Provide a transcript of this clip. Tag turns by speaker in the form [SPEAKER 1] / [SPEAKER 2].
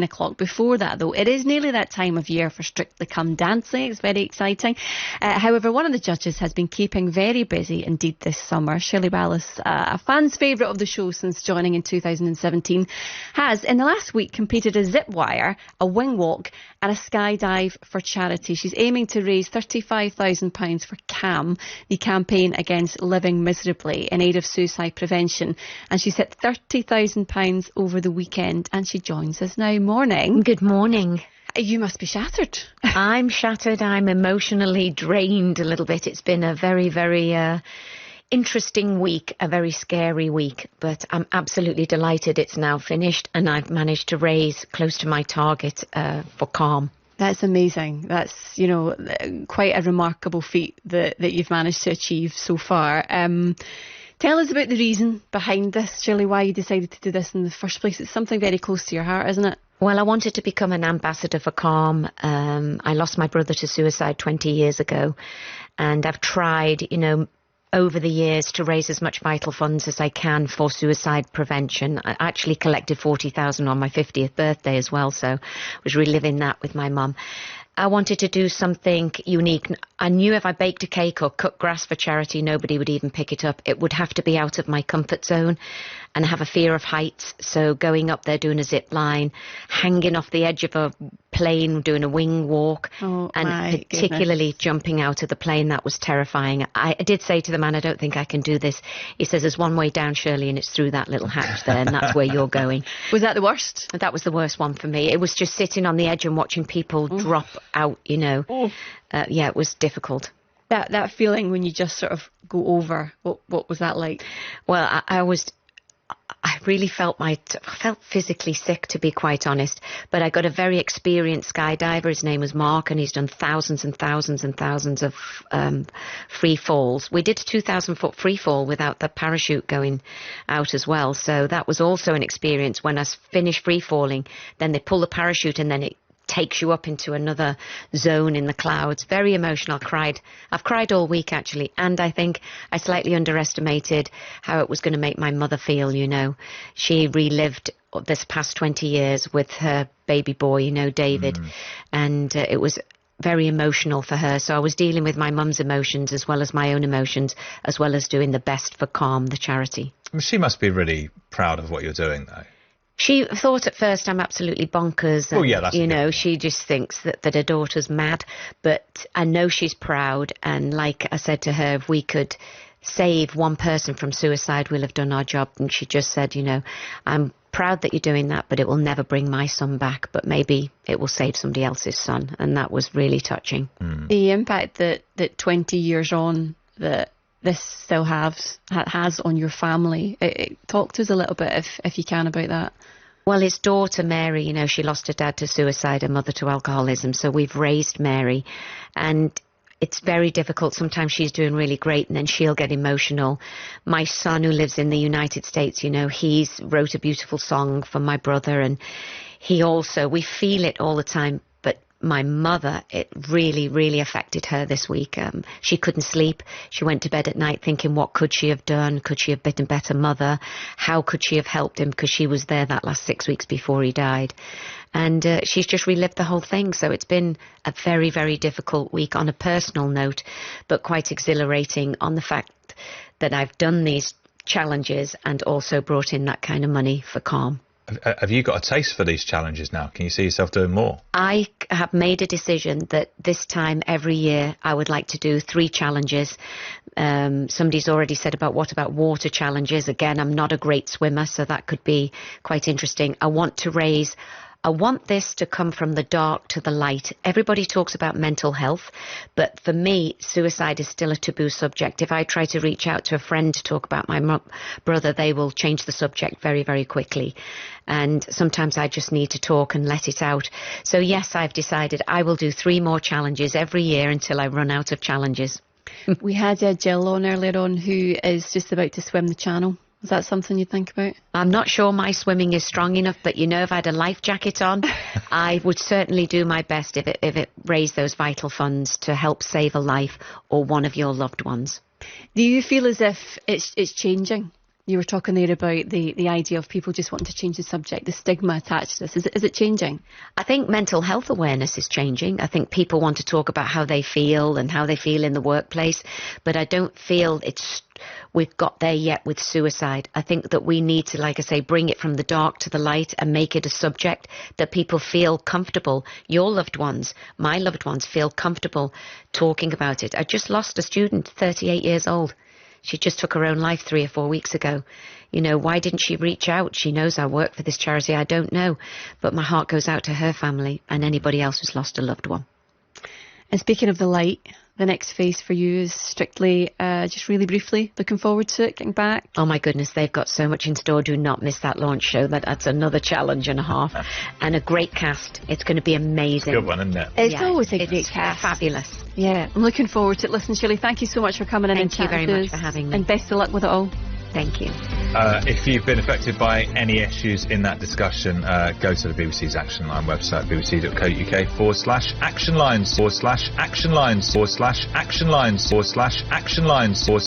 [SPEAKER 1] o'clock. Before that, though, it is nearly that time of year for Strictly Come Dancing. It's very exciting. However, one of the judges has been keeping very busy indeed this summer. Shirley, a fan's favourite of the show since joining in 2017, has in the last week completed a zip wire, a wing walk and a skydive for charity. She's aiming to raise £35,000 for CAM, the campaign against living miserably in aid of suicide prevention. And she's hit £30,000 over the weekend, and she joins us now. Morning.
[SPEAKER 2] Good morning.
[SPEAKER 1] You must be shattered.
[SPEAKER 2] I'm shattered. I'm emotionally drained a little bit. It's been a very, very interesting week, a very scary week, but I'm absolutely delighted it's now finished and I've managed to raise close to my target for CALM.
[SPEAKER 1] That's amazing. That's, quite a remarkable feat that you've managed to achieve so far. Tell us about the reason behind this, Shirley, why you decided to do this in the first place. It's something very close to your heart, isn't it?
[SPEAKER 2] Well, I wanted to become an ambassador for CALM. I lost my brother to suicide 20 years ago, and I've tried, over the years to raise as much vital funds as I can for suicide prevention. I actually collected 40,000 on my 50th birthday as well, so I was reliving that with my mum. I wanted to do something unique. I knew if I baked a cake or cut grass for charity, nobody would even pick it up. It would have to be out of my comfort zone, and I have a fear of heights. So going up there, doing a zip line, hanging off the edge of a plane, doing a wing walk, and particularly jumping out of the plane, that was terrifying. I did say to the man, I don't think I can do this. He says, there's one way down, Shirley, and it's through that little hatch there, and that's where you're going.
[SPEAKER 1] Was that the worst?
[SPEAKER 2] That was the worst one for me. It was just sitting on the edge and watching people drop out, it was difficult.
[SPEAKER 1] That feeling when you just sort of go over, what was that like?
[SPEAKER 2] Well, I really felt physically sick, to be quite honest, but I got a very experienced skydiver. His name was Mark, and he's done thousands and thousands and thousands of free falls. We did a 2,000-foot free fall without the parachute going out as well, so that was also an experience. When I finished free falling, then they pull the parachute and then it takes you up into another zone in the clouds. Very emotional. I've cried all week, actually, and I think I slightly underestimated how it was going to make my mother feel. She relived this past 20 years with her baby boy, David, and it was very emotional for her. So I was dealing with my mum's emotions as well as my own emotions, as well as doing the best for CALM, the charity.
[SPEAKER 3] She must be really proud of what you're doing, though.
[SPEAKER 2] She thought at first I'm absolutely bonkers. And, she just thinks that her daughter's mad. But I know she's proud. And like I said to her, if we could save one person from suicide, we'll have done our job. And she just said, I'm proud that you're doing that, but it will never bring my son back. But maybe it will save somebody else's son. And that was really touching.
[SPEAKER 1] The impact that 20 years on that this still has on your family. Talk to us a little bit, if you can, about that.
[SPEAKER 2] Well, his daughter, Mary, she lost her dad to suicide, her mother to alcoholism. So we've raised Mary, and it's very difficult. Sometimes she's doing really great and then she'll get emotional. My son, who lives in the United States, he's wrote a beautiful song for my brother, and we feel it all the time. My mother, it really, really affected her this week. She couldn't sleep. She went to bed at night thinking, what could she have done? Could she have been a better mother? How could she have helped him? Because she was there that last 6 weeks before he died. And she's just relived the whole thing. So it's been a very, very difficult week on a personal note, but quite exhilarating on the fact that I've done these challenges and also brought in that kind of money for CALM.
[SPEAKER 3] Have you got a taste for these challenges now? Can you see yourself doing more?
[SPEAKER 2] I have made a decision that this time every year I would like to do 3 challenges. Somebody's already said what about water challenges? Again, I'm not a great swimmer, so that could be quite interesting. I want this to come from the dark to the light. Everybody talks about mental health, but for me, suicide is still a taboo subject. If I try to reach out to a friend to talk about my brother, they will change the subject very, very quickly. And sometimes I just need to talk and let it out. So yes, I've decided I will do 3 more challenges every year until I run out of challenges.
[SPEAKER 1] We had Jill on earlier on, who is just about to swim the channel. Is that something you think about?
[SPEAKER 2] I'm not sure my swimming is strong enough, but if I had a life jacket on, I would certainly do my best if it raised those vital funds to help save a life or one of your loved ones.
[SPEAKER 1] Do you feel as if it's changing? You were talking there about the idea of people just wanting to change the subject, the stigma attached to this. Is it changing?
[SPEAKER 2] I think mental health awareness is changing. I think people want to talk about how they feel and how they feel in the workplace, but I don't feel we've got there yet with suicide. I think that we need to, like I say, bring it from the dark to the light and make it a subject that people feel comfortable. Your loved ones, my loved ones, feel comfortable talking about it. I just lost a student, 38 years old. She just took her own life 3 or 4 weeks ago. You know, why didn't she reach out? She knows I work for this charity. I don't know. But my heart goes out to her family and anybody else who's lost a loved one.
[SPEAKER 1] And speaking of the light, the next phase for you is Strictly, just really briefly, looking forward to it, getting back.
[SPEAKER 2] Oh my goodness, they've got so much in store. Do not miss that launch show. That's another challenge and a half. And a great cast. It's going to be amazing.
[SPEAKER 3] Good one, isn't it?
[SPEAKER 1] It's always a great cast.
[SPEAKER 2] Fabulous.
[SPEAKER 1] Yeah, I'm looking forward to it. Listen, Shirley, thank you so much for coming in and chatting.
[SPEAKER 2] Thank you very much for having me.
[SPEAKER 1] And best of luck with it all.
[SPEAKER 2] Thank you.
[SPEAKER 3] If you've been affected by any issues in that discussion, go to the BBC's Action Line website, bbc.co.uk/actionlines/actionlines/actionlines/actionlines/actionlines/actionlines/